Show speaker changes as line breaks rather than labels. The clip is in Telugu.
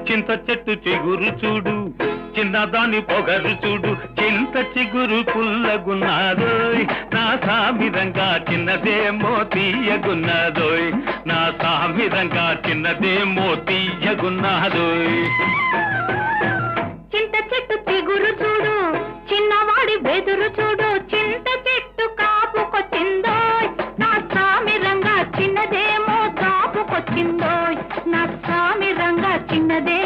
చింత చెట్టు చిగురు చూడు, చిన్నదాని పొగరు చూడు, చింత చిగురు పుల్లగున్నాదోయ్, నా సామిరంగా చిన్నదేమో తీయగున్నాదోయ్, నా సామిరంగా చిన్నదేమో తీయగున్నాదోయ్.
చింత చెట్టు చిగురు చూడు, చిన్నవాడి బెదురు చూడు, చింత చెట్టు కాపుకొచ్చిందోయ్, నా సామిరంగా చిన్నదేమో కాపుకొచ్చిందోయ్, నా సామిరంగా చిన్నదే